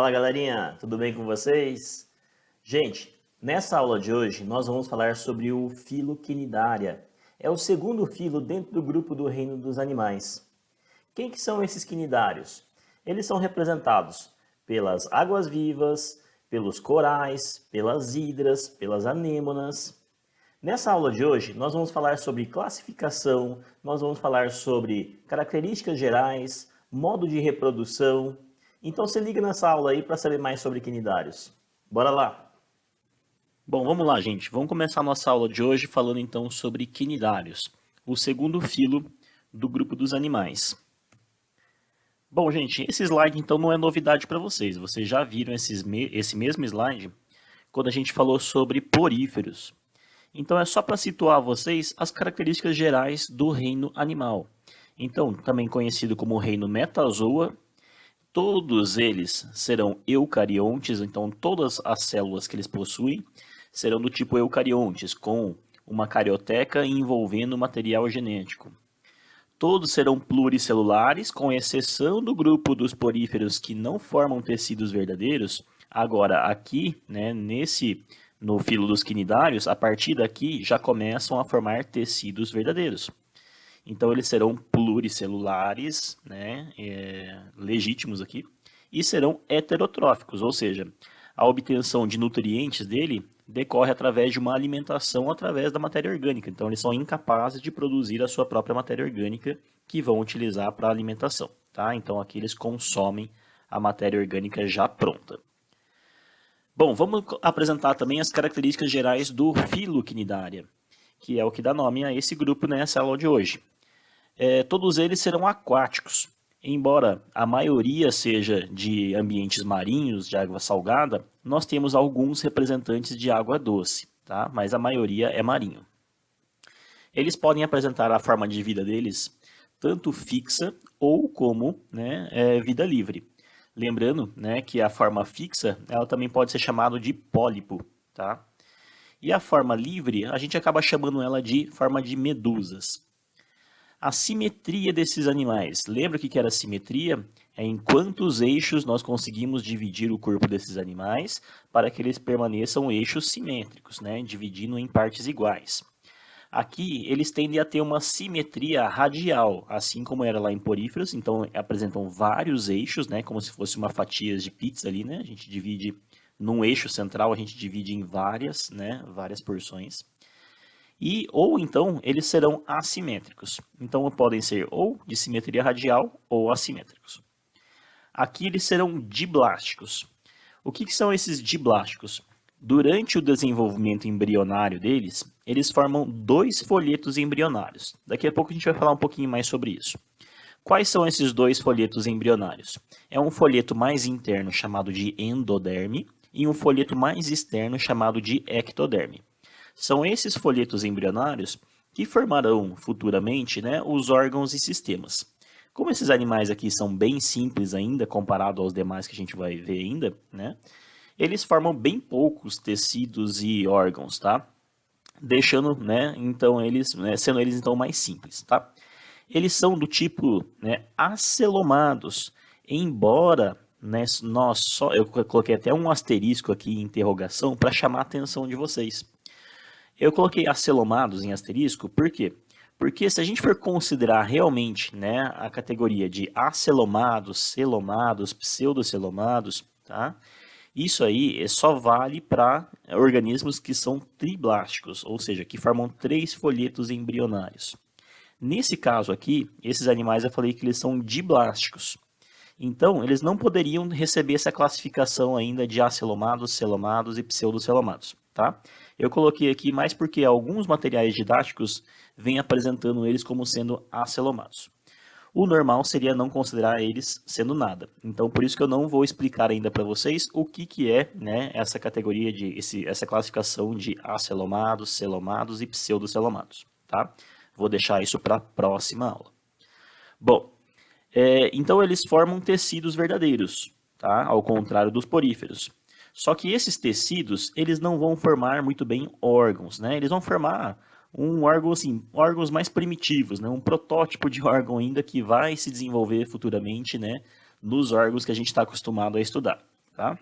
Fala galerinha, tudo bem com vocês? Gente, nessa aula de hoje nós vamos falar sobre o filo Quinidária. É o segundo filo dentro do grupo do reino dos animais. Quem que são esses quinidários? Eles são representados pelas águas-vivas, pelos corais, pelas hidras, pelas anêmonas. Nessa aula de hoje nós vamos falar sobre classificação, nós vamos falar sobre características gerais, modo de reprodução. Então se liga nessa aula aí para saber mais sobre quinidários. Bora lá! Bom, vamos lá, gente. Vamos começar a nossa aula de hoje falando então sobre quinidários, o segundo filo do grupo dos animais. Bom, gente, esse slide então não é novidade para vocês. Vocês já viram esse mesmo slide quando a gente falou sobre poríferos. Então é só para situar vocês as características gerais do reino animal. Então, também conhecido como reino metazoa. Todos eles serão eucariontes, então todas as células que eles possuem serão do tipo eucariontes, com uma carioteca envolvendo material genético. Todos serão pluricelulares, com exceção do grupo dos poríferos que não formam tecidos verdadeiros. Agora, aqui, né, no filo dos quinidários, a partir daqui já começam a formar tecidos verdadeiros. Então, eles serão pluricelulares, né, legítimos aqui, e serão heterotróficos, ou seja, a obtenção de nutrientes dele decorre através de uma alimentação através da matéria orgânica. Então, eles são incapazes de produzir a sua própria matéria orgânica que vão utilizar para alimentação. Tá? Então, aqui eles consomem a matéria orgânica já pronta. Bom, vamos apresentar também as características gerais do filo Quinidária, que é o que dá nome a esse grupo nessa aula de hoje. Todos eles serão aquáticos, embora a maioria seja de ambientes marinhos, de água salgada, nós temos alguns representantes de água doce, tá? Mas a maioria é marinho. Eles podem apresentar a forma de vida deles tanto fixa ou como, né, vida livre. Lembrando, né, que a forma fixa ela também pode ser chamada de pólipo, tá? E a forma livre, a gente acaba chamando ela de forma de medusas. A simetria desses animais. Lembra o que era simetria? É em quantos eixos nós conseguimos dividir o corpo desses animais para que eles permaneçam eixos simétricos, né? Dividindo em partes iguais. Aqui, eles tendem a ter uma simetria radial, assim como era lá em poríferos. Então, apresentam vários eixos, né? Como se fosse uma fatia de pizza ali, né? A gente divide num eixo central, a gente divide em várias, né? Várias porções. Ou então eles serão assimétricos. Então podem ser ou de simetria radial ou assimétricos. Aqui eles serão diblásticos. O que são esses diblásticos? Durante o desenvolvimento embrionário deles, eles formam 2 folhetos embrionários. Daqui a pouco a gente vai falar um pouquinho mais sobre isso. Quais são esses 2 folhetos embrionários? É um folheto mais interno chamado de endoderme e um folheto mais externo chamado de ectoderme. São esses folhetos embrionários que formarão futuramente, né, os órgãos e sistemas. Como esses animais aqui são bem simples ainda, comparado aos demais que a gente vai ver ainda, né, eles formam bem poucos tecidos e órgãos, tá? Deixando, né, então sendo eles então mais simples, tá? Eles são do tipo, né, acelomados, embora, né, eu coloquei até um asterisco aqui em interrogação para chamar a atenção de vocês. Eu coloquei acelomados em asterisco, por quê? Porque se a gente for considerar realmente, né, a categoria de acelomados, celomados, pseudocelomados, tá? Isso aí só vale para organismos que são triblásticos, ou seja, que formam 3 folhetos embrionários. Nesse caso aqui, esses animais eu falei que eles são diblásticos. Então, eles não poderiam receber essa classificação ainda de acelomados, celomados e pseudocelomados, tá? Eu coloquei aqui mais porque alguns materiais didáticos vêm apresentando eles como sendo acelomados. O normal seria não considerar eles sendo nada. Então, por isso que eu não vou explicar ainda para vocês o que é, né, essa categoria, essa classificação de acelomados, celomados e pseudocelomados, tá? Vou deixar isso para a próxima aula. Bom, então eles formam tecidos verdadeiros, tá? Ao contrário dos poríferos. Só que esses tecidos, eles não vão formar muito bem órgãos, né? Eles vão formar um órgão, assim, órgãos mais primitivos, né? Um protótipo de órgão ainda que vai se desenvolver futuramente, né? Nos órgãos que a gente está acostumado a estudar, tá?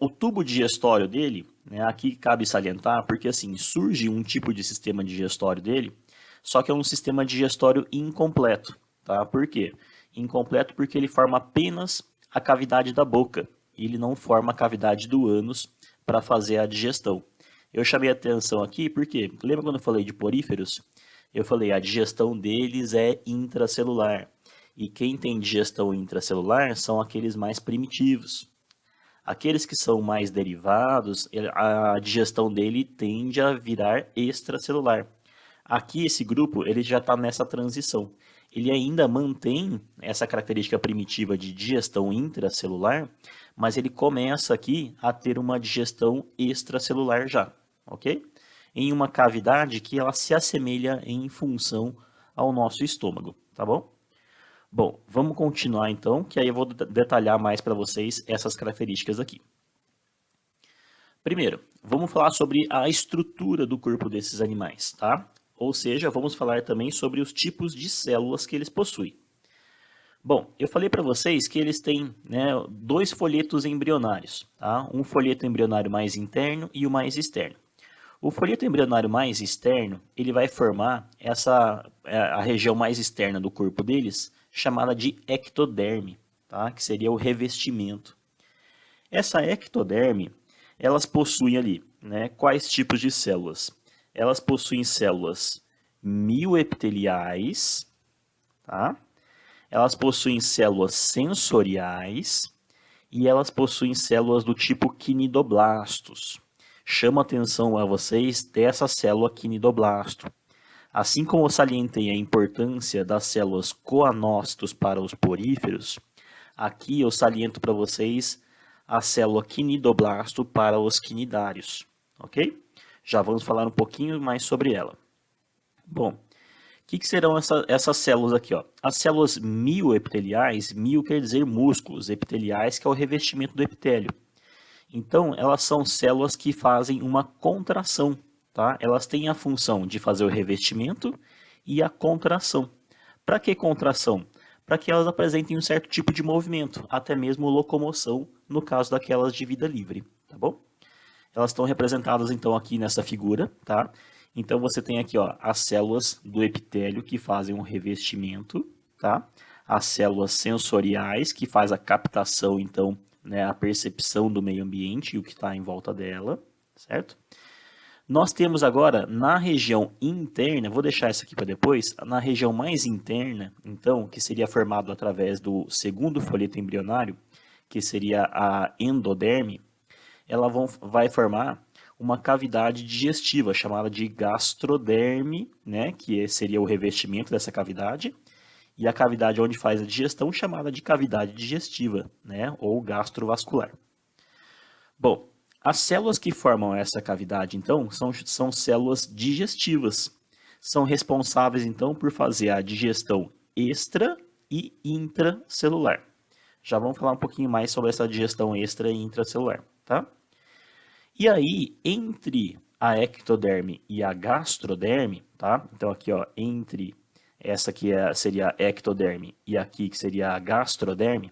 O tubo digestório dele, né, aqui cabe salientar, porque assim, surge um tipo de sistema digestório dele, só que é um sistema digestório incompleto, tá? Por quê? Incompleto porque ele forma apenas a cavidade da boca, e ele não forma a cavidade do ânus para fazer a digestão. Eu chamei a atenção aqui porque, lembra quando eu falei de poríferos? Eu falei, a digestão deles é intracelular, e quem tem digestão intracelular são aqueles mais primitivos. Aqueles que são mais derivados, a digestão dele tende a virar extracelular. Aqui esse grupo ele já está nessa transição. Ele ainda mantém essa característica primitiva de digestão intracelular, mas ele começa aqui a ter uma digestão extracelular já, ok? Em uma cavidade que ela se assemelha em função ao nosso estômago, tá bom? Bom, vamos continuar então, que aí eu vou detalhar mais para vocês essas características aqui. Primeiro, vamos falar sobre a estrutura do corpo desses animais, tá? Ou seja, vamos falar também sobre os tipos de células que eles possuem. Bom, eu falei para vocês que eles têm, né, 2 folhetos embrionários, tá? Um folheto embrionário mais interno e o mais externo. O folheto embrionário mais externo, ele vai formar a região mais externa do corpo deles, chamada de ectoderme, tá? Que seria o revestimento. Essa ectoderme, elas possuem ali, né, quais tipos de células? Elas possuem células mioepiteliais, tá? Elas possuem células sensoriais e elas possuem células do tipo quinidoblastos. Chama atenção a vocês dessa célula quinidoblasto. Assim como eu salientei a importância das células coanócitos para os poríferos, aqui eu saliento para vocês a célula quinidoblasto para os quinidários, ok? Já vamos falar um pouquinho mais sobre ela. Bom, o que serão essas células aqui? Ó? As células mioepiteliais, mio quer dizer músculos, epiteliais, que é o revestimento do epitélio. Então, elas são células que fazem uma contração, tá? Elas têm a função de fazer o revestimento e a contração. Para que contração? Para que elas apresentem um certo tipo de movimento, até mesmo locomoção, no caso daquelas de vida livre, tá bom? Elas estão representadas, então, aqui nessa figura, tá? Então, você tem aqui, ó, as células do epitélio que fazem um revestimento, tá? As células sensoriais, que faz a captação, então, né, a percepção do meio ambiente e o que está em volta dela, certo? Nós temos agora, na região interna, vou deixar isso aqui para depois, na região mais interna, então, que seria formado através do segundo folheto embrionário, que seria a endoderme, ela vai formar uma cavidade digestiva chamada de gastroderme, né, que seria o revestimento dessa cavidade, e a cavidade onde faz a digestão chamada de cavidade digestiva, né, ou gastrovascular. Bom, as células que formam essa cavidade, então, são células digestivas. São responsáveis, então, por fazer a digestão extra e intracelular. Já vamos falar um pouquinho mais sobre essa digestão extra e intracelular, tá? E aí, entre a ectoderme e a gastroderme, tá? Então, aqui, ó, entre essa que seria a ectoderme e aqui que seria a gastroderme,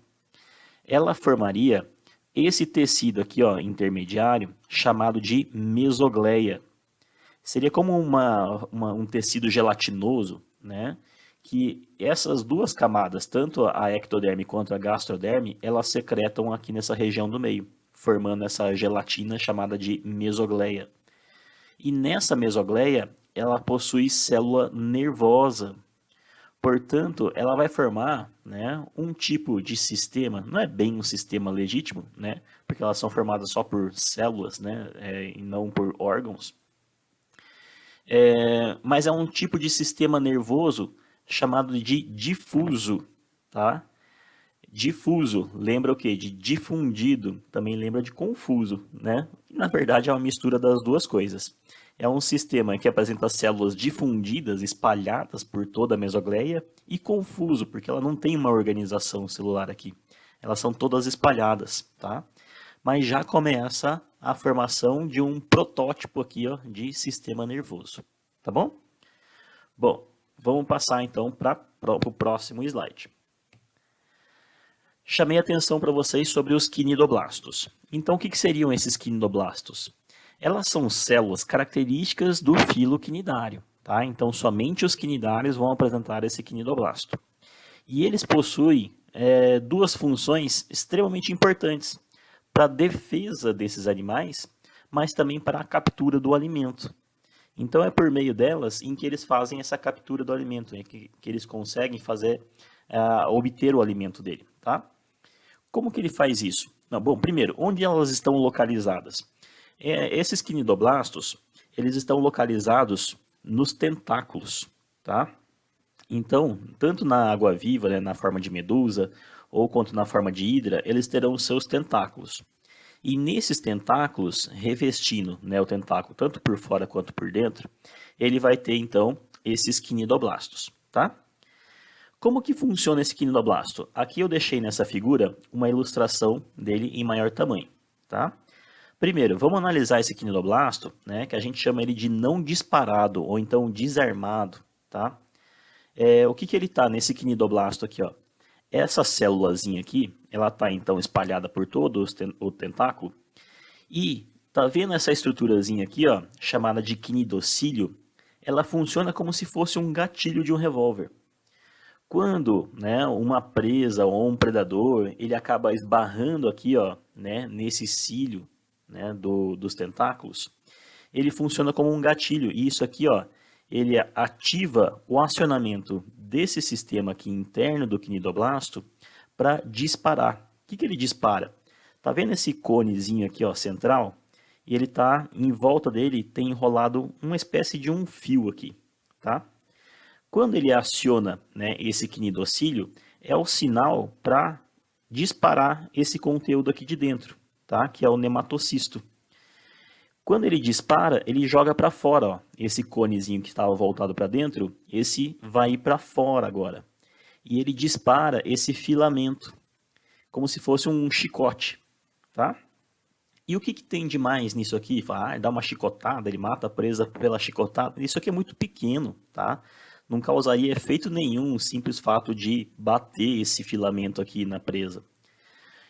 ela formaria esse tecido aqui, ó, intermediário, chamado de mesogleia. Seria como um tecido gelatinoso, né? Que essas duas camadas, tanto a ectoderme quanto a gastroderme, elas secretam aqui nessa região do meio, formando essa gelatina chamada de mesogleia. E nessa mesogleia, ela possui célula nervosa. Portanto, ela vai formar, né, um tipo de sistema, não é bem um sistema legítimo, né, porque elas são formadas só por células, né, e não por órgãos. Mas é um tipo de sistema nervoso chamado de difuso, tá? Difuso, lembra o quê? De difundido, também lembra de confuso, né? E, na verdade, é uma mistura das duas coisas. É um sistema que apresenta células difundidas, espalhadas por toda a mesogleia, e confuso, porque ela não tem uma organização celular aqui. Elas são todas espalhadas, tá? Mas já começa a formação de um protótipo aqui, ó, de sistema nervoso, tá bom? Bom, vamos passar então para o próximo slide. chamei atenção para vocês sobre os quinidoblastos. Então, o que seriam esses quinidoblastos? Elas são células características do filo quinidário, tá? Então, somente os quinidários vão apresentar esse quinidoblasto. E eles possuem duas funções extremamente importantes para a defesa desses animais, mas também para a captura do alimento. Então, é por meio delas em que eles fazem essa captura do alimento, que eles conseguem obter o alimento dele, tá? Como que ele faz isso? Bom, primeiro, onde elas estão localizadas? Esses quinidoblastos, eles estão localizados nos tentáculos, tá? Então, tanto na água-viva, né, na forma de medusa, ou quanto na forma de hidra, eles terão seus tentáculos. E nesses tentáculos, revestindo, né, o tentáculo tanto por fora quanto por dentro, ele vai ter, então, esses quinidoblastos, tá? Como que funciona esse quinidoblasto? Aqui eu deixei nessa figura uma ilustração dele em maior tamanho, tá? Primeiro, vamos analisar esse quinidoblasto, né, que a gente chama ele de não disparado, ou então desarmado, tá? O que ele está nesse quinidoblasto aqui, ó? Essa célulazinha aqui, ela está então espalhada por todo o tentáculo, e tá vendo essa estruturazinha aqui, ó, chamada de quinidocílio? Ela funciona como se fosse um gatilho de um revólver. Quando, né, uma presa ou um predador, ele acaba esbarrando aqui, ó, né, nesse cílio, né, dos tentáculos, ele funciona como um gatilho. E isso aqui, ó, ele ativa o acionamento desse sistema aqui interno do quinidoblasto para disparar. O que ele dispara? Tá vendo esse conezinho aqui, ó, central? E ele tá em volta dele, tem enrolado uma espécie de um fio aqui, tá? Quando ele aciona, né, esse quinidocílio, é o sinal para disparar esse conteúdo aqui de dentro, tá? Que é o nematocisto. Quando ele dispara, ele joga para fora, ó. Esse conezinho que estava voltado para dentro, esse vai ir para fora agora. E ele dispara esse filamento, como se fosse um chicote, tá? E o que tem de mais nisso aqui? Dá uma chicotada, ele mata a presa pela chicotada. Isso aqui é muito pequeno, tá? Não causaria efeito nenhum o simples fato de bater esse filamento aqui na presa.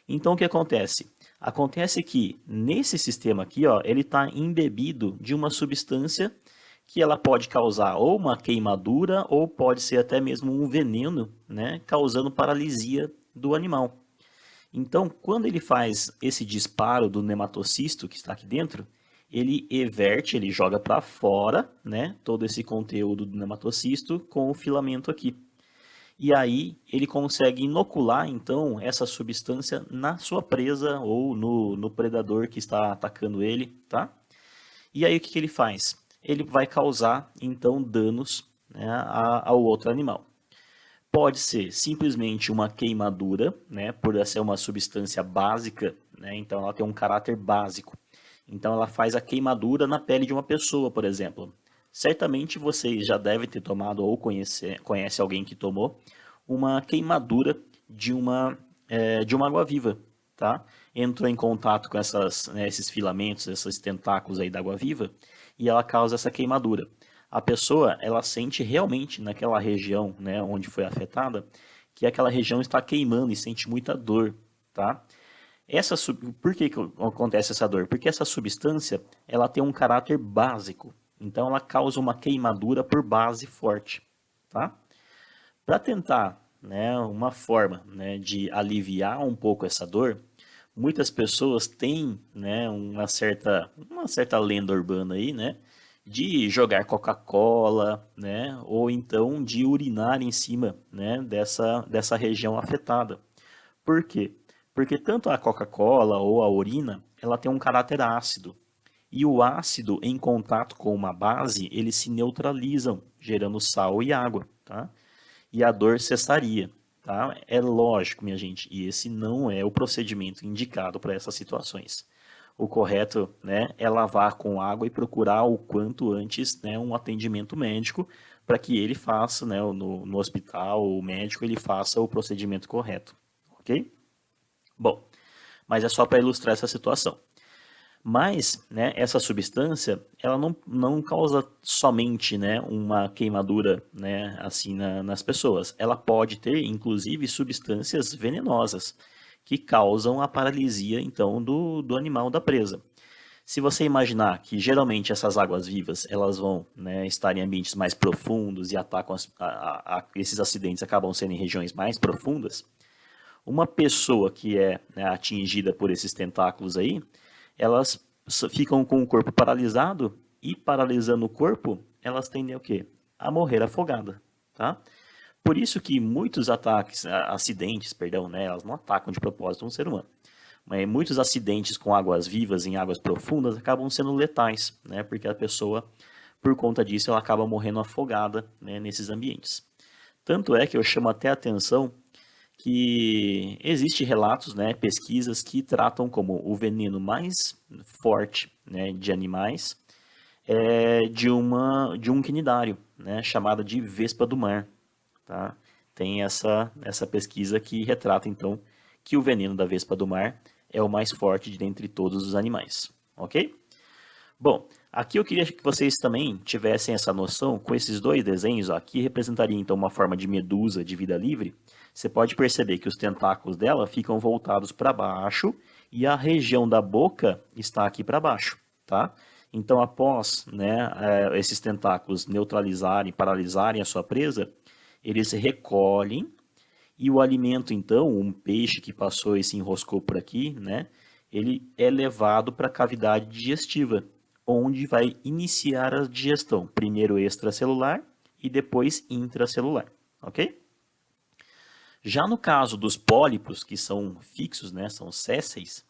Então, o que acontece? Acontece que nesse sistema aqui, ó, ele está embebido de uma substância que ela pode causar ou uma queimadura ou pode ser até mesmo um veneno, né, causando paralisia do animal. Então, quando ele faz esse disparo do nematocisto que está aqui dentro, ele everte, ele joga para fora, né, todo esse conteúdo do nematocisto com o filamento aqui. E aí ele consegue inocular, então, essa substância na sua presa ou no predador que está atacando ele, tá? E aí o que ele faz? Ele vai causar, então, danos, né, ao outro animal. Pode ser simplesmente uma queimadura, né, por ser uma substância básica, né, então ela tem um caráter básico. Então ela faz a queimadura na pele de uma pessoa, por exemplo. Certamente vocês já devem ter tomado ou conhece alguém que tomou uma queimadura de uma água-viva, tá? Entrou em contato com esses filamentos, esses tentáculos aí da água-viva e ela causa essa queimadura. A pessoa, ela sente realmente naquela região, né, onde foi afetada, que aquela região está queimando e sente muita dor, tá? Por que acontece essa dor? Porque essa substância, ela tem um caráter básico. Então, ela causa uma queimadura por base forte, tá? Para tentar, né, uma forma, né, de aliviar um pouco essa dor, muitas pessoas têm, né, uma certa lenda urbana aí, né, de jogar Coca-Cola, né, ou então de urinar em cima, né, dessa região afetada. Por quê? Porque tanto a Coca-Cola ou a urina, ela tem um caráter ácido. E o ácido, em contato com uma base, eles se neutralizam, gerando sal e água, tá? E a dor cessaria, tá? É lógico, minha gente, e esse não é o procedimento indicado para essas situações. O correto, né, é lavar com água e procurar o quanto antes, né, um atendimento médico para que ele faça, né, no hospital, o médico, ele faça o procedimento correto, ok? Bom, mas é só para ilustrar essa situação. Mas, né, essa substância, ela não causa somente, né, uma queimadura, né, assim nas pessoas. Ela pode ter, inclusive, substâncias venenosas que causam a paralisia, então, do animal da presa. Se você imaginar que geralmente essas águas-vivas elas vão, né, estar em ambientes mais profundos e atacam esses acidentes acabam sendo em regiões mais profundas, uma pessoa que é, né, atingida por esses tentáculos aí, elas ficam com o corpo paralisado e paralisando o corpo, elas tendem a o quê? A morrer afogada, tá? Por isso que muitos acidentes, perdão, né, elas não atacam de propósito um ser humano. Mas muitos acidentes com águas vivas em águas profundas acabam sendo letais, né, porque a pessoa, por conta disso, ela acaba morrendo afogada, né, nesses ambientes. Tanto é que eu chamo até a atenção que existe relatos, né, pesquisas que tratam como o veneno mais forte, né, de animais de um quinidário, né, chamada de vespa do mar, tá? Tem essa pesquisa que retrata então que o veneno da vespa do mar é o mais forte de entre todos os animais, ok? Bom, aqui eu queria que vocês também tivessem essa noção com esses dois desenhos. Ó, aqui representaria então uma forma de medusa de vida livre. Você pode perceber que os tentáculos dela ficam voltados para baixo e a região da boca está aqui para baixo, tá? Então, após, né, esses tentáculos neutralizarem, paralisarem a sua presa, eles recolhem e o alimento, então, um peixe que passou e se enroscou por aqui, né, ele é levado para a cavidade digestiva, onde vai iniciar a digestão, primeiro extracelular e depois intracelular, ok? Já no caso dos pólipos, que são fixos, né, são sésseis,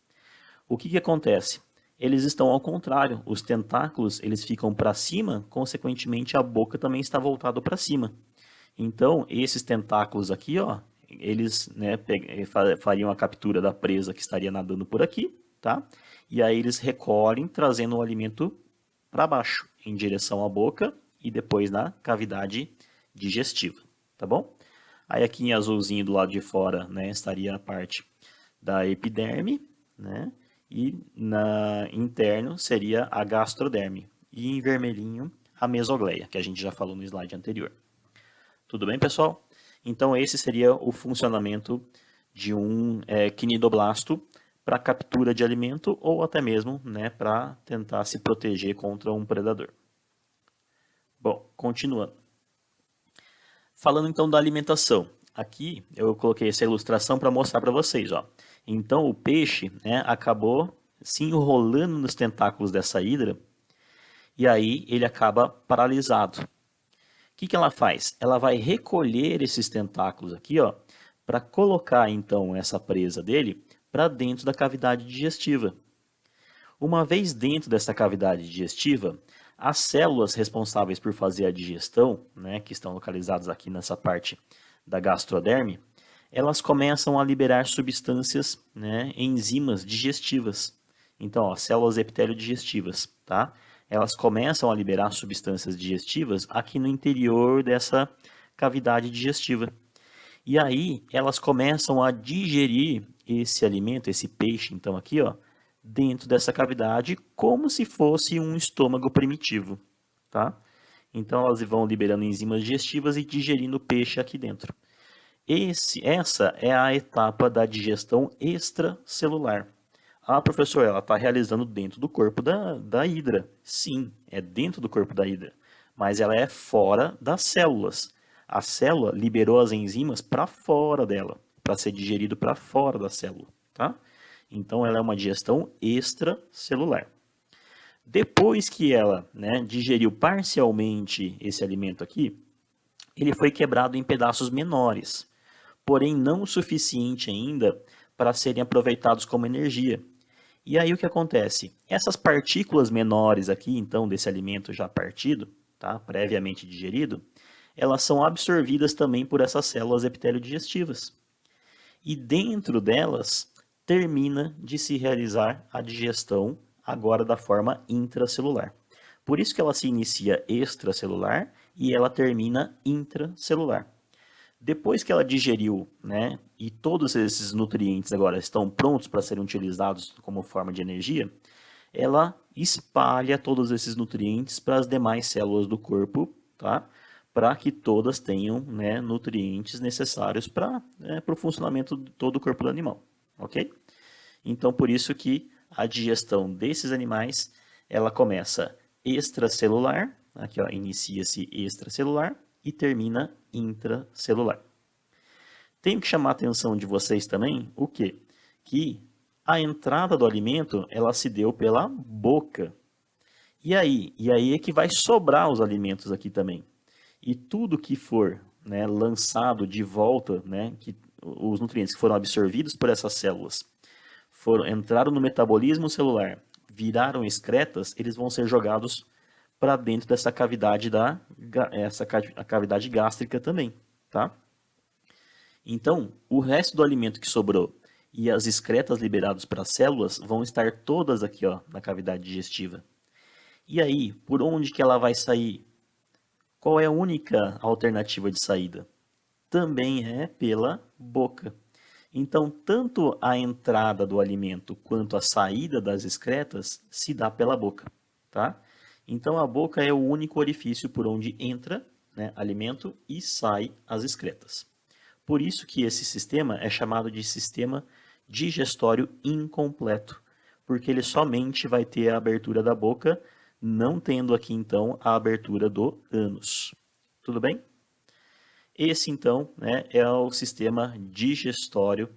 o que acontece? Eles estão ao contrário, os tentáculos eles ficam para cima, consequentemente a boca também está voltada para cima. Então, esses tentáculos aqui, ó, eles, né, fariam a captura da presa que estaria nadando por aqui, tá? E aí eles recolhem, trazendo o alimento para baixo, em direção à boca e depois na cavidade digestiva, tá bom? Aí aqui em azulzinho do lado de fora, né, estaria a parte da epiderme, né? E na interno seria a gastroderme. E em vermelhinho a mesogleia, que a gente já falou no slide anterior. Tudo bem, pessoal? Então esse seria o funcionamento de um quinidoblasto para captura de alimento ou até mesmo, né, para tentar se proteger contra um predador. Bom, continuando. Falando então da alimentação. Aqui eu coloquei essa ilustração para mostrar para vocês. Ó. Então o peixe, né, acabou se enrolando nos tentáculos dessa hidra e aí ele acaba paralisado. O que ela faz? Ela vai recolher esses tentáculos aqui, ó, para colocar então essa presa dele para dentro da cavidade digestiva. Uma vez dentro dessa cavidade digestiva, as células responsáveis por fazer a digestão, né, que estão localizadas aqui nessa parte da gastroderme, elas começam a liberar substâncias, né, enzimas digestivas. Então, ó, células epitélio digestivas, tá? Elas começam a liberar substâncias digestivas aqui no interior dessa cavidade digestiva. E aí, elas começam a digerir esse alimento, esse peixe, então aqui, ó, dentro dessa cavidade, como se fosse um estômago primitivo, tá? Então, elas vão liberando enzimas digestivas e digerindo o peixe aqui dentro. Essa é a etapa da digestão extracelular. Ah, professor, ela está realizando dentro do corpo da hidra. Sim, é dentro do corpo da hidra, mas ela é fora das células. A célula liberou as enzimas para fora dela, para ser digerido para fora da célula, tá? Então, ela é uma digestão extracelular. Depois que ela, né, digeriu parcialmente esse alimento aqui, ele foi quebrado em pedaços menores, porém não o suficiente ainda para serem aproveitados como energia. E aí o que acontece? Essas partículas menores aqui, então, desse alimento já partido, tá, previamente digerido, elas são absorvidas também por essas células epitélio-digestivas. E dentro delas, termina de se realizar a digestão agora da forma intracelular. Por isso que ela se inicia extracelular e ela termina intracelular. Depois que ela digeriu, né, e todos esses nutrientes agora estão prontos para serem utilizados como forma de energia, ela espalha todos esses nutrientes para as demais células do corpo, tá? Para que todas tenham, né, nutrientes necessários para o funcionamento de todo o corpo do animal, ok? Então, por isso que a digestão desses animais, ela começa extracelular, aqui ó, inicia-se extracelular e termina intracelular. Tenho que chamar a atenção de vocês também, o quê? Que a entrada do alimento, ela se deu pela boca. E aí é que vai sobrar os alimentos aqui também. E tudo que for, né, lançado de volta, né, os nutrientes que foram absorvidos por essas células, entraram no metabolismo celular, viraram excretas, eles vão ser jogados para dentro dessa cavidade a cavidade gástrica também, tá? Então, o resto do alimento que sobrou e as excretas liberadas para as células vão estar todas aqui, ó, na cavidade digestiva. E aí, por onde que ela vai sair? Qual é a única alternativa de saída? Também é pela boca. Então, tanto a entrada do alimento quanto a saída das excretas se dá pela boca, tá? Então, a boca é o único orifício por onde entra, né, alimento e sai as excretas. Por isso que esse sistema é chamado de sistema digestório incompleto, porque ele somente vai ter a abertura da boca, não tendo aqui então a abertura do ânus. Tudo bem? Esse então, né, é o sistema digestório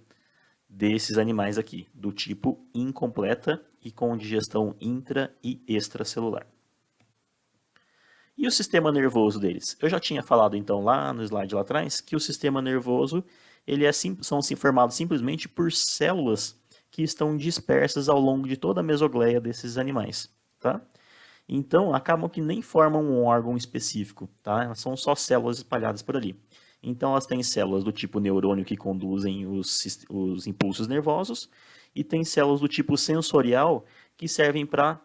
desses animais aqui, do tipo incompleta e com digestão intra e extracelular. E o sistema nervoso deles? Eu já tinha falado então lá no slide lá atrás que o sistema nervoso ele são formados simplesmente por células que estão dispersas ao longo de toda a mesogleia desses animais, tá? Então acabam que nem formam um órgão específico, tá? Elas são só células espalhadas por ali. Então elas têm células do tipo neurônio que conduzem os impulsos nervosos e tem células do tipo sensorial que servem para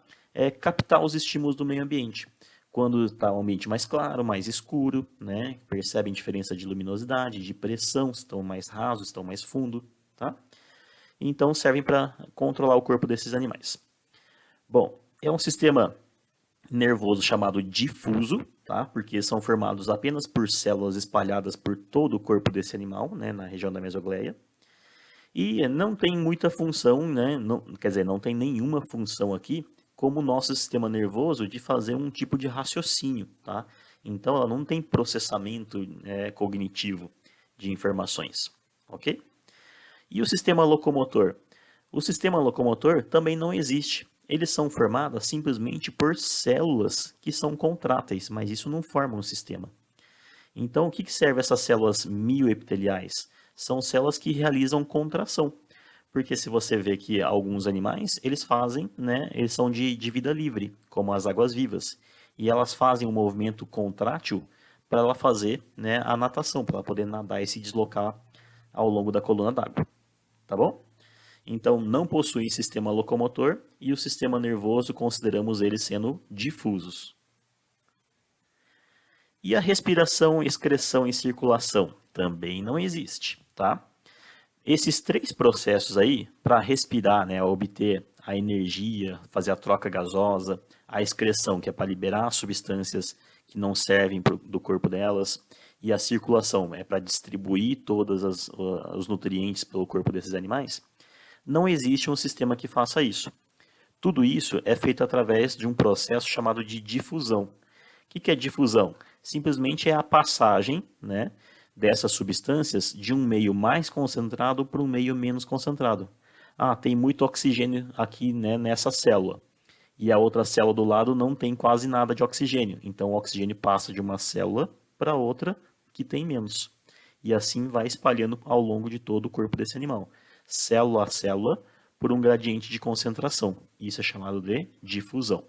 captar os estímulos do meio ambiente. Quando está um ambiente mais claro, mais escuro, né? Percebem diferença de luminosidade, de pressão, se estão mais rasos, estão mais fundo, tá? Então servem para controlar o corpo desses animais. Bom, é um sistema nervoso chamado difuso, tá? Porque são formados apenas por células espalhadas por todo o corpo desse animal, né? Na região da mesogleia. E não tem muita função, né? Quer dizer, não tem nenhuma função aqui como o nosso sistema nervoso de fazer um tipo de raciocínio, tá? Então ela não tem processamento cognitivo de informações, ok? E o sistema locomotor? O sistema locomotor também não existe. Eles são formados simplesmente por células que são contráteis, mas isso não forma um sistema. Então, o que serve essas células mioepiteliais? São células que realizam contração. Porque se você vê que alguns animais, eles fazem, né, eles são de vida livre, como as águas-vivas. E elas fazem um movimento contrátil para ela fazer, né, a natação, para ela poder nadar e se deslocar ao longo da coluna d'água. Tá bom? Então, não possui sistema locomotor e o sistema nervoso consideramos eles sendo difusos. E a respiração, excreção e circulação? Também não existe, tá? Esses três processos aí, para respirar, né, obter a energia, fazer a troca gasosa, a excreção, que é para liberar substâncias que não servem do corpo delas, e a circulação é para distribuir todos os nutrientes pelo corpo desses animais, não existe um sistema que faça isso. Tudo isso é feito através de um processo chamado de difusão. O que é difusão? Simplesmente é a passagem, né, dessas substâncias de um meio mais concentrado para um meio menos concentrado. Ah, tem muito oxigênio aqui, né, nessa célula. E a outra célula do lado não tem quase nada de oxigênio. Então o oxigênio passa de uma célula para outra que tem menos. E assim vai espalhando ao longo de todo o corpo desse animal. Célula a célula, por um gradiente de concentração. Isso é chamado de difusão.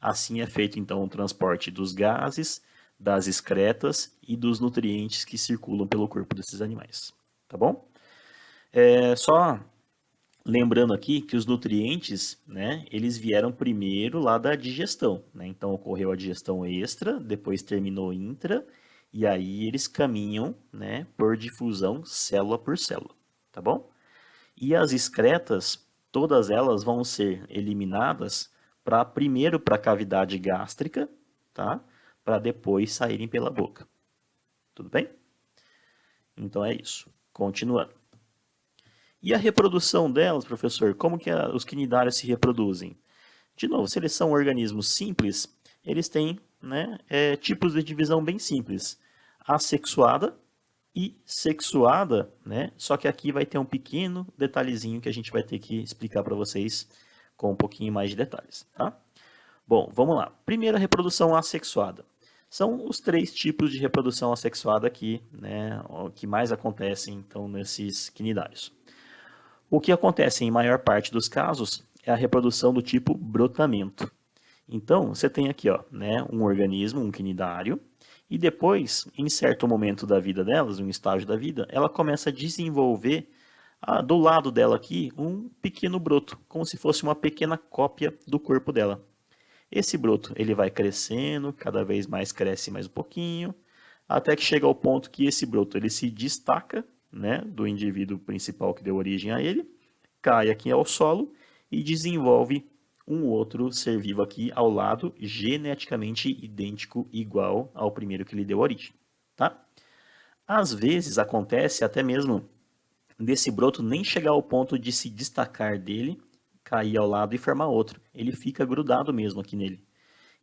Assim é feito então o transporte dos gases, das excretas e dos nutrientes que circulam pelo corpo desses animais. Tá bom? Só lembrando aqui que os nutrientes, né, eles vieram primeiro lá da digestão, né? Então ocorreu a digestão extra, depois terminou intra, e aí eles caminham, né, por difusão célula por célula, tá bom? E as excretas, todas elas vão ser eliminadas primeiro para a cavidade gástrica, tá? Para depois saírem pela boca. Tudo bem? Então é isso. Continuando. E a reprodução delas, professor? Como que os quinidários se reproduzem? De novo, se eles são organismos simples, eles têm, né, tipos de divisão bem simples. Assexuada e sexuada, né? Só que aqui vai ter um pequeno detalhezinho que a gente vai ter que explicar para vocês com um pouquinho mais de detalhes, tá? Bom, vamos lá. Primeira, reprodução assexuada. São os 3 tipos de reprodução assexuada aqui, né, que mais acontecem então nesses quinidários. O que acontece em maior parte dos casos é a reprodução do tipo brotamento. Então, você tem aqui, ó, né, um organismo, um quinidário, e depois, em certo momento da vida delas, um estágio da vida, ela começa a desenvolver, do lado dela aqui, um pequeno broto, como se fosse uma pequena cópia do corpo dela. Esse broto ele vai crescendo, cada vez mais cresce mais um pouquinho, até que chega ao ponto que esse broto ele se destaca, né, do indivíduo principal que deu origem a ele, cai aqui ao solo e desenvolve um outro ser vivo aqui ao lado, geneticamente idêntico, igual ao primeiro que lhe deu origem. Tá? Às vezes acontece até mesmo desse broto nem chegar ao ponto de se destacar dele, cair ao lado e formar outro. Ele fica grudado mesmo aqui nele.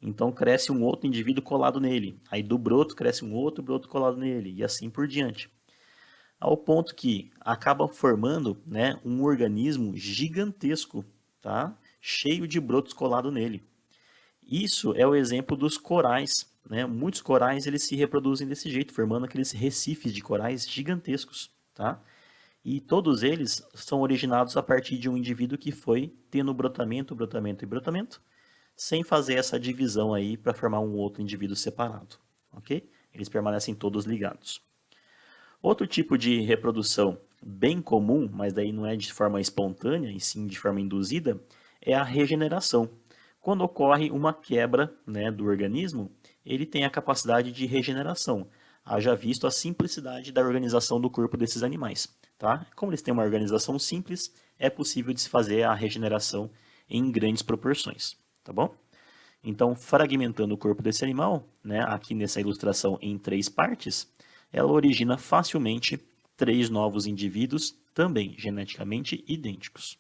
Então cresce um outro indivíduo colado nele. Aí do broto cresce um outro broto colado nele. E assim por diante. Ao ponto que acaba formando, né, um organismo gigantesco, tá? Cheio de brotos colados nele. Isso é o exemplo dos corais. Né? Muitos corais eles se reproduzem desse jeito, formando aqueles recifes de corais gigantescos. Tá? E todos eles são originados a partir de um indivíduo que foi tendo brotamento, brotamento e brotamento, sem fazer essa divisão aí para formar um outro indivíduo separado. Ok? Eles permanecem todos ligados. Outro tipo de reprodução bem comum, mas daí não é de forma espontânea, e sim de forma induzida, é a regeneração. Quando ocorre uma quebra, né, do organismo, ele tem a capacidade de regeneração. Haja visto a simplicidade da organização do corpo desses animais. Tá? Como eles têm uma organização simples, é possível de se fazer a regeneração em grandes proporções. Tá bom? Então, fragmentando o corpo desse animal, né, aqui nessa ilustração em 3 partes, ela origina facilmente 3 novos indivíduos, também geneticamente idênticos.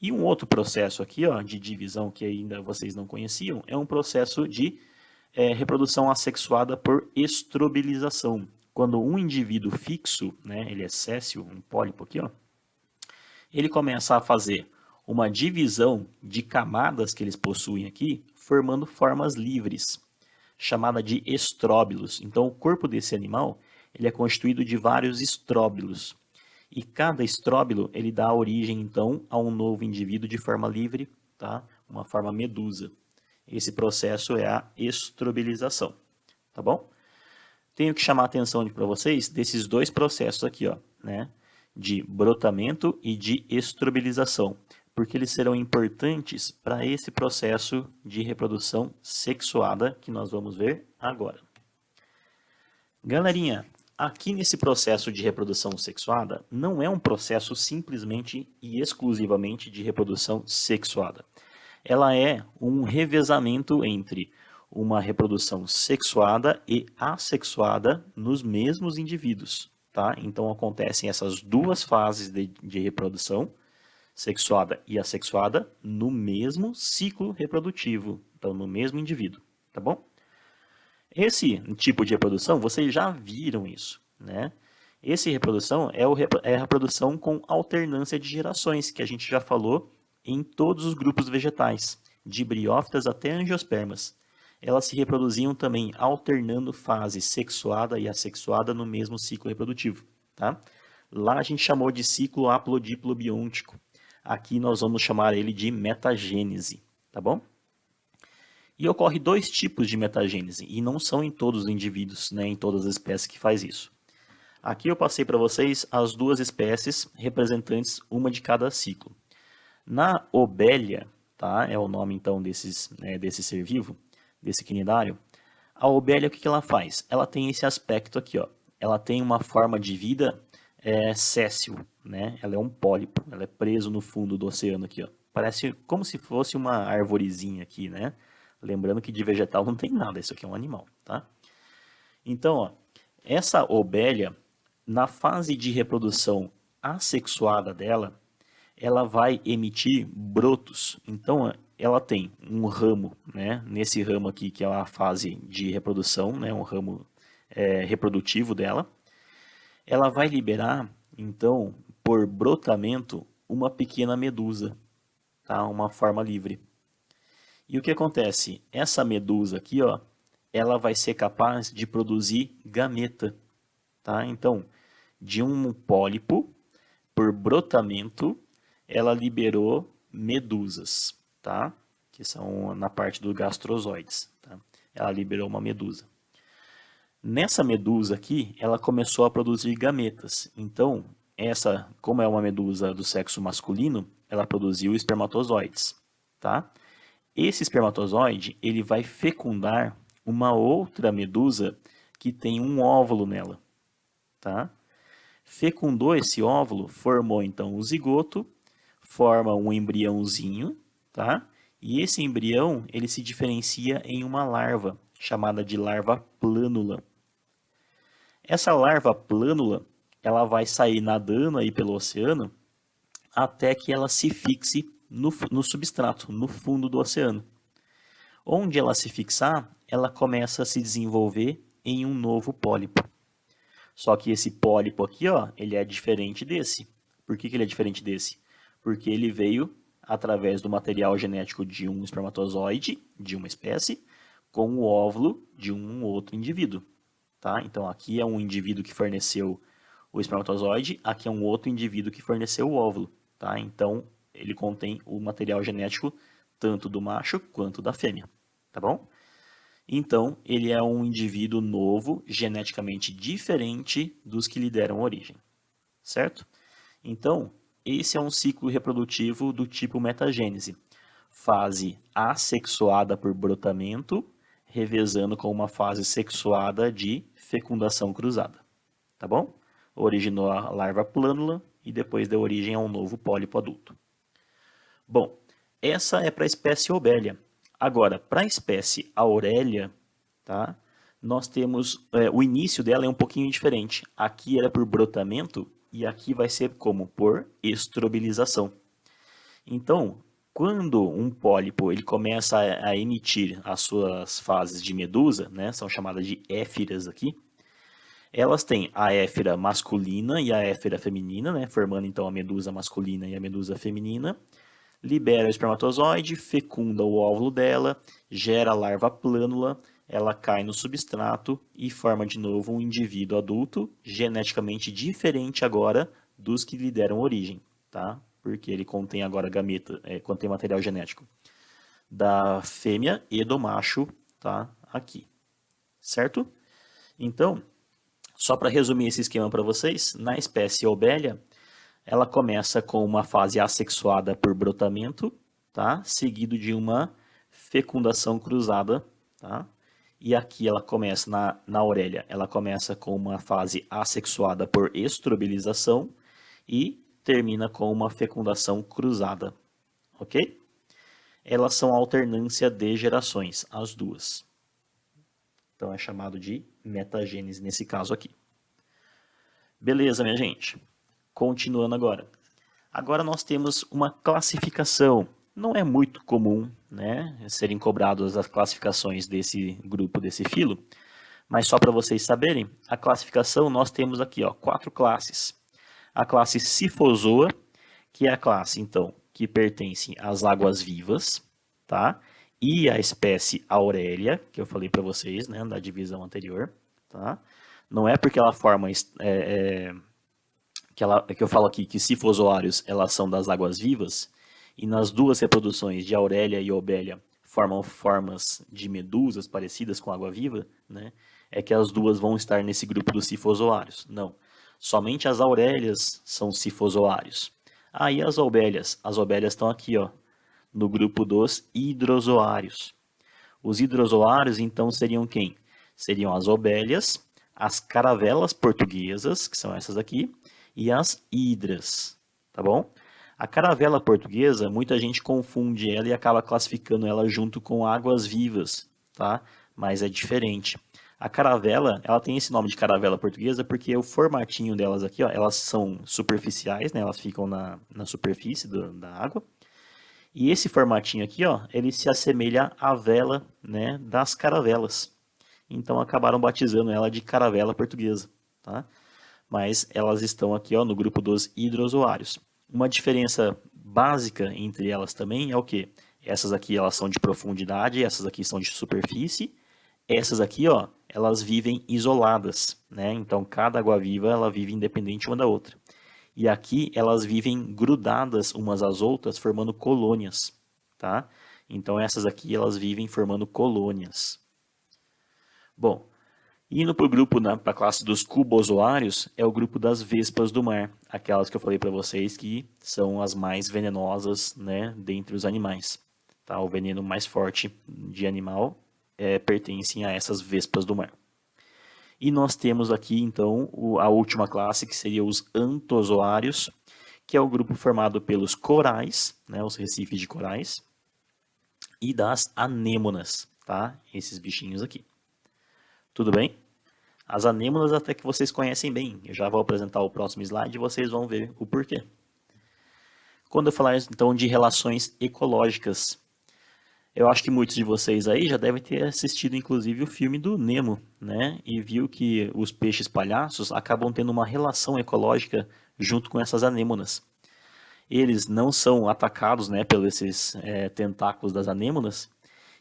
E um outro processo aqui, ó, de divisão que ainda vocês não conheciam, é um processo de reprodução assexuada por estrobilização. Quando um indivíduo fixo, né, ele é séssil, um pólipo aqui, ó, ele começa a fazer uma divisão de camadas que eles possuem aqui, formando formas livres, chamada de estróbilos. Então, o corpo desse animal ele é constituído de vários estróbilos. E cada estróbilo ele dá origem, então, a um novo indivíduo de forma livre, tá? Uma forma medusa. Esse processo é a estrobilização. Tá bom? Tenho que chamar a atenção para vocês desses 2 processos aqui, ó, né? De brotamento e de estrobilização, porque eles serão importantes para esse processo de reprodução sexuada que nós vamos ver agora. Galerinha, aqui nesse processo de reprodução sexuada, não é um processo simplesmente e exclusivamente de reprodução sexuada. Ela é um revezamento entre uma reprodução sexuada e assexuada nos mesmos indivíduos. Tá? Então acontecem essas 2 fases de reprodução, sexuada e assexuada, no mesmo ciclo reprodutivo, então no mesmo indivíduo. Tá bom? Esse tipo de reprodução, vocês já viram isso, né? Essa reprodução é a reprodução com alternância de gerações, que a gente já falou em todos os grupos vegetais, de briófitas até angiospermas. Elas se reproduziam também alternando fase sexuada e assexuada no mesmo ciclo reprodutivo. Tá? Lá a gente chamou de ciclo haplodíplo biôntico. Aqui nós vamos chamar ele de metagênese. Tá bom? E ocorre 2 tipos de metagênese, e não são em todos os indivíduos, né, em todas as espécies que faz isso. Aqui eu passei para vocês as 2 espécies representantes, uma de cada ciclo. Na obélia, tá, é o nome então desse ser vivo, desse quinidário, a obélia o que ela faz? Ela tem esse aspecto aqui, ó. Ela tem uma forma de vida séssil, né? Ela é um pólipo, ela é preso no fundo do oceano aqui, ó. Parece como se fosse uma arvorezinha aqui, né? Lembrando que de vegetal não tem nada, isso aqui é um animal, tá? Então, ó, essa obelia, na fase de reprodução assexuada dela, ela vai emitir brotos. Então, ela tem um ramo, né? Nesse ramo aqui, que é a fase de reprodução, né? Um ramo reprodutivo dela. Ela vai liberar, então, por brotamento, uma pequena medusa, tá? Uma forma livre. E o que acontece? Essa medusa aqui, ó, ela vai ser capaz de produzir gameta, tá? Então, de um pólipo, por brotamento, ela liberou medusas, tá? Que são na parte dos gastrozoides, tá? Ela liberou uma medusa. Nessa medusa aqui, ela começou a produzir gametas. Então, essa, como é uma medusa do sexo masculino, ela produziu espermatozoides, tá? Esse espermatozoide, ele vai fecundar uma outra medusa que tem um óvulo nela, tá? Fecundou esse óvulo, formou então o zigoto, forma um embriãozinho, tá? E esse embrião, ele se diferencia em uma larva, chamada de larva plânula. Essa larva plânula, ela vai sair nadando aí pelo oceano até que ela se fixe no substrato, no fundo do oceano. Onde ela se fixar, ela começa a se desenvolver em um novo pólipo. Só que esse pólipo aqui, ó, ele é diferente desse. Por que ele é diferente desse? Porque ele veio através do material genético de um espermatozoide, de uma espécie, com o óvulo de um outro indivíduo. Tá? Então aqui é um indivíduo que forneceu o espermatozoide, aqui é um outro indivíduo que forneceu o óvulo. Tá? Então ele contém o material genético tanto do macho quanto da fêmea. Tá bom? Então ele é um indivíduo novo, geneticamente diferente dos que lhe deram origem. Certo? Então, esse é um ciclo reprodutivo do tipo metagênese. Fase assexuada por brotamento, revezando com uma fase sexuada de fecundação cruzada. Tá bom? Originou a larva plânula e depois deu origem a um novo pólipo adulto. Bom, essa é para a espécie Obelia. Agora, para a espécie Aurelia, tá? Nós temos, o início dela é um pouquinho diferente. Aqui era por brotamento e aqui vai ser como? Por estrobilização. Então, quando um pólipo ele começa a emitir as suas fases de medusa, né, são chamadas de éfiras aqui, elas têm a éfira masculina e a éfira feminina, né, formando então a medusa masculina e a medusa feminina, libera o espermatozoide, fecunda o óvulo dela, gera a larva plânula, ela cai no substrato e forma de novo um indivíduo adulto, geneticamente diferente agora dos que lhe deram origem, tá? Porque ele contém agora gameta, contém material genético da fêmea e do macho, tá? Aqui, certo? Então, só para resumir esse esquema para vocês, na espécie Obelia, ela começa com uma fase assexuada por brotamento, tá? Seguido de uma fecundação cruzada, tá? E aqui ela começa, na Aurelia, ela começa com uma fase assexuada por estrobilização e termina com uma fecundação cruzada, ok? Elas são alternância de gerações, as duas. Então é chamado de metagênese nesse caso aqui. Beleza, minha gente? Continuando agora. Agora nós temos uma classificação. Não é muito comum, né, serem cobradas as classificações desse grupo, desse filo, mas só para vocês saberem, a classificação nós temos aqui, ó, 4 classes. A classe Scyphozoa, que é a classe, então, que pertence às águas-vivas, tá? E a espécie Aurelia, que eu falei para vocês, né, da divisão anterior, tá? Não é porque ela forma que eu falo aqui que Scyphozoários elas são das águas-vivas, e nas duas reproduções de Aurelia e Obelia formam formas de medusas parecidas com água-viva, né? É que as duas vão estar nesse grupo dos Scyphozoários. Não. Somente as Aurélias são Scyphozoários. Aí as Obélias estão aqui, ó, no grupo dos hidrozoários. Os hidrozoários, então, seriam quem? Seriam as Obélias, as caravelas portuguesas, que são essas aqui, e as hidras, tá bom? A caravela portuguesa, muita gente confunde ela e acaba classificando ela junto com águas-vivas, tá? Mas é diferente. A caravela, ela tem esse nome de caravela portuguesa porque o formatinho delas aqui, ó, elas são superficiais, né? Elas ficam na superfície da água. E esse formatinho aqui, ó, ele se assemelha à vela, né, das caravelas. Então acabaram batizando ela de caravela portuguesa, tá? Mas elas estão aqui, ó, no grupo dos hidrozoários. Uma diferença básica entre elas também é o quê? Essas aqui elas são de profundidade, essas aqui são de superfície. Essas aqui, ó, elas vivem isoladas, né? Então cada água-viva ela vive independente uma da outra. E aqui elas vivem grudadas umas às outras, formando colônias, tá? Então essas aqui elas vivem formando colônias. Bom, indo para o grupo, para a classe dos cubozoários, é o grupo das vespas do mar, aquelas que eu falei para vocês que são as mais venenosas, né, dentre os animais. Tá? O veneno mais forte de animal pertence a essas vespas do mar. E nós temos aqui, então, a última classe, que seria os antozoários, que é o grupo formado pelos corais, né, os recifes de corais, e das anêmonas, tá? Esses bichinhos aqui. Tudo bem? As anêmonas até que vocês conhecem bem. Eu já vou apresentar o próximo slide e vocês vão ver o porquê. Quando eu falar, então, de relações ecológicas, eu acho que muitos de vocês aí já devem ter assistido, inclusive, o filme do Nemo, né? E viu que os peixes palhaços acabam tendo uma relação ecológica junto com essas anêmonas. Eles não são atacados, né, pelos esses tentáculos das anêmonas,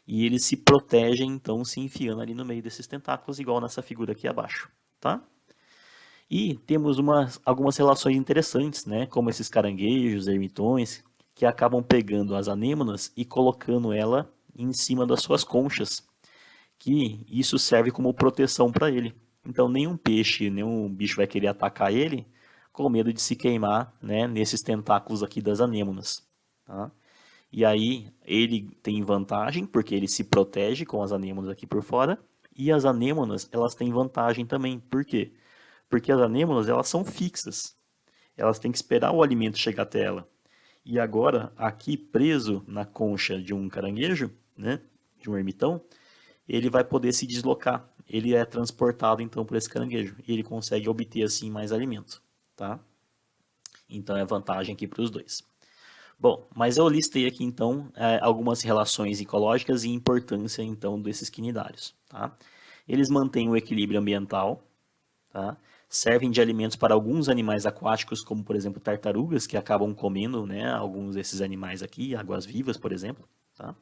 e eles se protegem, então, se enfiando ali no meio desses tentáculos, igual nessa figura aqui abaixo, tá? E temos algumas relações interessantes, né, como esses caranguejos, ermitões, que acabam pegando as anêmonas e colocando ela em cima das suas conchas, que isso serve como proteção para ele. Então nenhum peixe, nenhum bicho vai querer atacar ele com medo de se queimar, né, nesses tentáculos aqui das anêmonas. Tá? E aí ele tem vantagem porque ele se protege com as anêmonas aqui por fora, e as anêmonas elas têm vantagem também. Por quê? Porque as anêmonas elas são fixas. Elas têm que esperar o alimento chegar até ela. E agora, aqui preso na concha de um caranguejo, né, de um ermitão, ele vai poder se deslocar. Ele é transportado então por esse caranguejo e ele consegue obter assim mais alimento, tá? Então é vantagem aqui para os dois. Bom, mas eu listei aqui então algumas relações ecológicas e importância então desses quinidários, tá? Eles mantêm o equilíbrio ambiental, tá? Servem de alimentos para alguns animais aquáticos, como por exemplo tartarugas, que acabam comendo, né, alguns desses animais aqui, águas-vivas, por exemplo. Tá?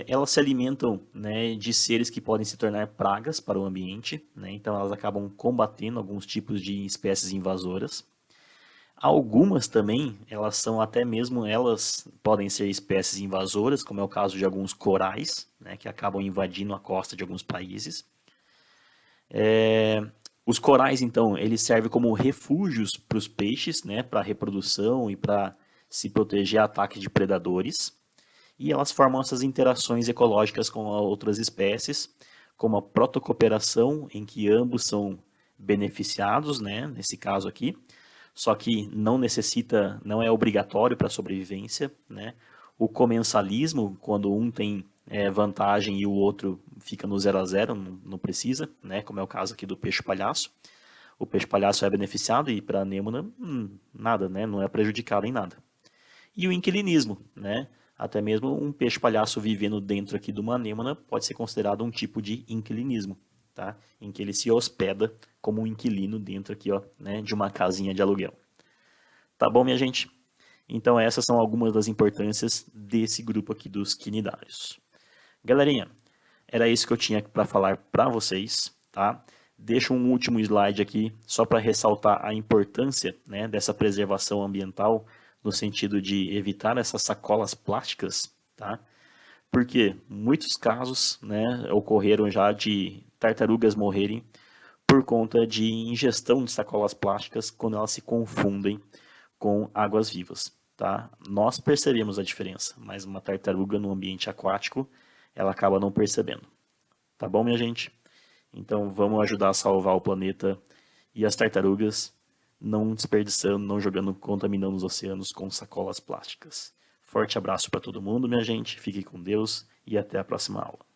Elas se alimentam, né, de seres que podem se tornar pragas para o ambiente, né? Então elas acabam combatendo alguns tipos de espécies invasoras. Algumas também, elas podem ser espécies invasoras, como é o caso de alguns corais, né, que acabam invadindo a costa de alguns países. Os corais, então, eles servem como refúgios para os peixes, né, para reprodução e para se proteger a ataques de predadores. E elas formam essas interações ecológicas com outras espécies, como a protocooperação, em que ambos são beneficiados, né, nesse caso aqui, só que não é obrigatório para a sobrevivência, né? O comensalismo, quando um tem vantagem e o outro fica no 0 a 0, não precisa, né? Como é o caso aqui do peixe palhaço. O peixe palhaço é beneficiado e para a anêmona nada, né? Não é prejudicado em nada. E o inquilinismo, né? Até mesmo um peixe palhaço vivendo dentro aqui de uma anêmona pode ser considerado um tipo de inquilinismo, tá? Em que ele se hospeda como um inquilino dentro aqui, ó, né, de uma casinha de aluguel. Tá bom, minha gente? Então essas são algumas das importâncias desse grupo aqui dos quinidários. Galerinha, era isso que eu tinha para falar para vocês, tá? Deixo um último slide aqui só para ressaltar a importância, né, dessa preservação ambiental no sentido de evitar essas sacolas plásticas, tá? Porque muitos casos, né, ocorreram já de tartarugas morrerem por conta de ingestão de sacolas plásticas quando elas se confundem com águas vivas, tá? Nós percebemos a diferença, mas uma tartaruga no ambiente aquático, ela acaba não percebendo. Tá bom, minha gente? Então vamos ajudar a salvar o planeta e as tartarugas não desperdiçando, não jogando, contaminando os oceanos com sacolas plásticas. Forte abraço para todo mundo, minha gente. Fique com Deus e até a próxima aula.